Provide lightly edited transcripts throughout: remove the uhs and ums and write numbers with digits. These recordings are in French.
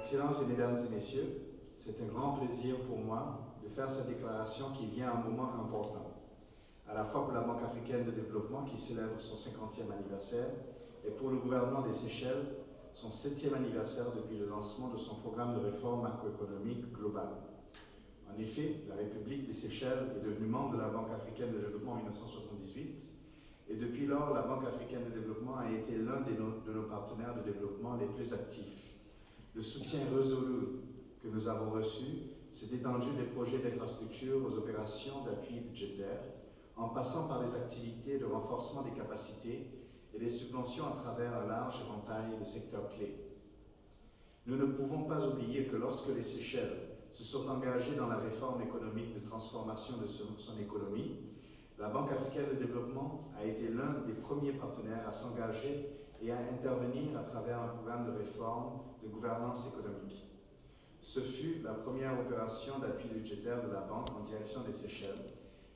Excellences et Mesdames et Messieurs, c'est un grand plaisir pour moi de faire cette déclaration qui vient à un moment important, à la fois pour la Banque africaine de développement qui célèbre son 50e anniversaire et pour le gouvernement des Seychelles, son 7e anniversaire depuis le lancement de son programme de réforme macroéconomique globale. En effet, la République des Seychelles est devenue membre de la Banque africaine de développement en 1978 et depuis lors, la Banque africaine de développement a été l'un de nos partenaires de développement les plus actifs. Le soutien résolu que nous avons reçu s'est étendu des projets d'infrastructure aux opérations d'appui budgétaire, en passant par les activités de renforcement des capacités et les subventions à travers un large éventail de secteurs clés. Nous ne pouvons pas oublier que lorsque les Seychelles se sont engagées dans la réforme économique de transformation de son économie, la Banque africaine de développement a été l'un des premiers partenaires à s'engager et à intervenir à travers un programme de réforme de gouvernance économique. Ce fut la première opération d'appui budgétaire de la Banque en direction des Seychelles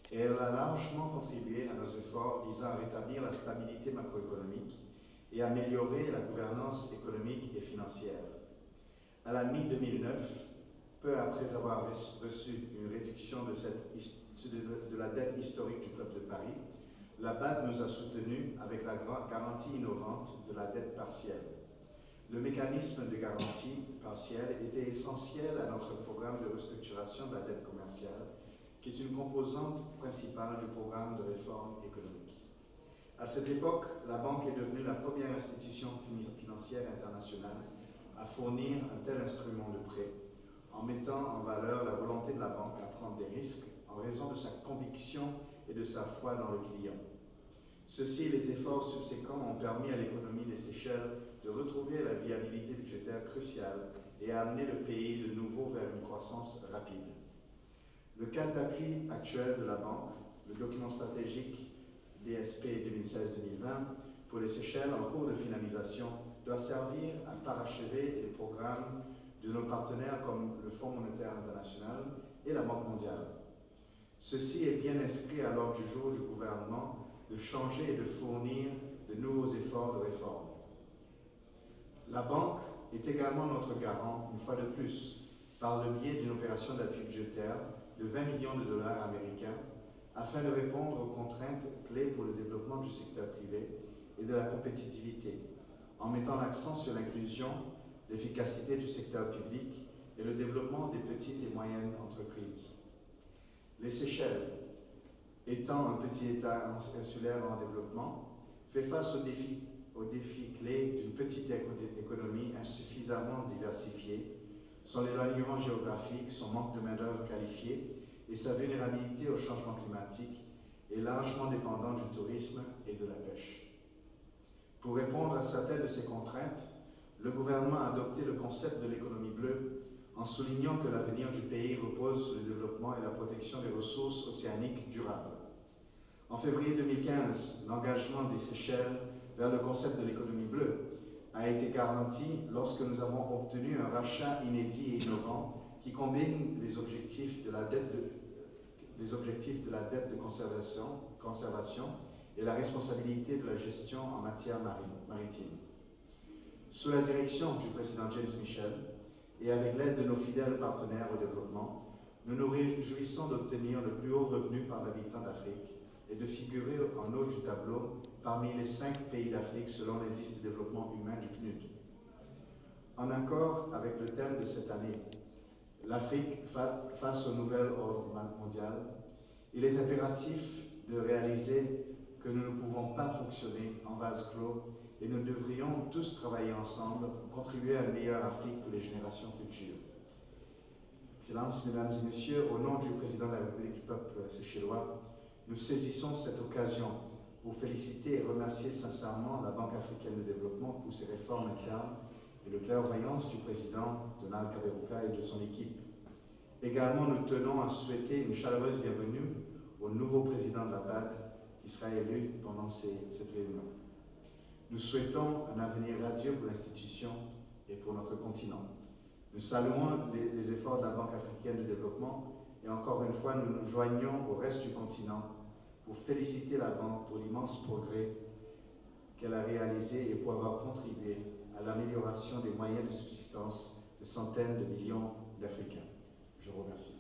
et elle a largement contribué à nos efforts visant à rétablir la stabilité macroéconomique et améliorer la gouvernance économique et financière. À la mi-2009, peu après avoir reçu une réduction de la dette historique du Club de Paris, la BAD nous a soutenus avec la garantie innovante de la dette partielle. Le mécanisme de garantie partielle était essentiel à notre programme de restructuration de la dette commerciale, qui est une composante principale du programme de réforme économique. À cette époque, la Banque est devenue la première institution financière internationale à fournir un tel instrument de prêt, en mettant en valeur la volonté de la Banque à prendre des risques en raison de sa conviction et de sa foi dans le client. Ceci et les efforts subséquents ont permis à l'économie des Seychelles de retrouver la viabilité budgétaire cruciale et à amener le pays de nouveau vers une croissance rapide. Le cadre d'appui actuel de la Banque, le document stratégique DSP 2016-2020 pour les Seychelles en cours de finalisation, doit servir à parachever les programmes de nos partenaires comme le Fonds monétaire international et la Banque mondiale. Ceci est bien inscrit à l'ordre du jour du gouvernement de changer et de fournir de nouveaux efforts de réforme. La Banque est également notre garant, une fois de plus, par le biais d'une opération d'appui budgétaire de 20 millions de dollars américains afin de répondre aux contraintes clés pour le développement du secteur privé et de la compétitivité, en mettant l'accent sur l'inclusion, l'efficacité du secteur public et le développement des petites et moyennes entreprises. Les Seychelles, étant un petit État insulaire en développement, fait face aux défis clés d'une petite économie insuffisamment diversifiée, son éloignement géographique, son manque de main-d'œuvre qualifiée et sa vulnérabilité au changement climatique est largement dépendant du tourisme et de la pêche. Pour répondre à certaines de ces contraintes, le gouvernement a adopté le concept de l'économie bleue en soulignant que l'avenir du pays repose sur le développement et la protection des ressources océaniques durables. En février 2015, l'engagement des Seychelles vers le concept de l'économie bleue a été garanti lorsque nous avons obtenu un rachat inédit et innovant qui combine les objectifs de la dette de conservation et la responsabilité de la gestion en matière maritime. Sous la direction du président James Michel et avec l'aide de nos fidèles partenaires au développement, nous nous réjouissons d'obtenir le plus haut revenu par habitant d'Afrique et de figurer en haut du tableau parmi les 5 pays d'Afrique selon l'indice de développement humain du PNUD. En accord avec le thème de cette année, l'Afrique face au nouvel ordre mondial, il est impératif de réaliser que nous ne pouvons pas fonctionner en vase clos et nous devrions tous travailler ensemble pour contribuer à une meilleure Afrique pour les générations futures. Excellences, Mesdames et Messieurs, au nom du président de la République du peuple séchellois, nous saisissons cette occasion pour féliciter et remercier sincèrement la Banque africaine de développement pour ses réformes internes et la clairvoyance du président Donald Kaberuka et de son équipe. Également, nous tenons à souhaiter une chaleureuse bienvenue au nouveau président de la BAD qui sera élu pendant cette réunion. Nous souhaitons un avenir radieux pour l'institution et pour notre continent. Nous saluons les efforts de la Banque africaine de développement et encore une fois, nous nous joignons au reste du continent pour féliciter la Banque pour l'immense progrès qu'elle a réalisé et pour avoir contribué à l'amélioration des moyens de subsistance de centaines de millions d'Africains. Je vous remercie.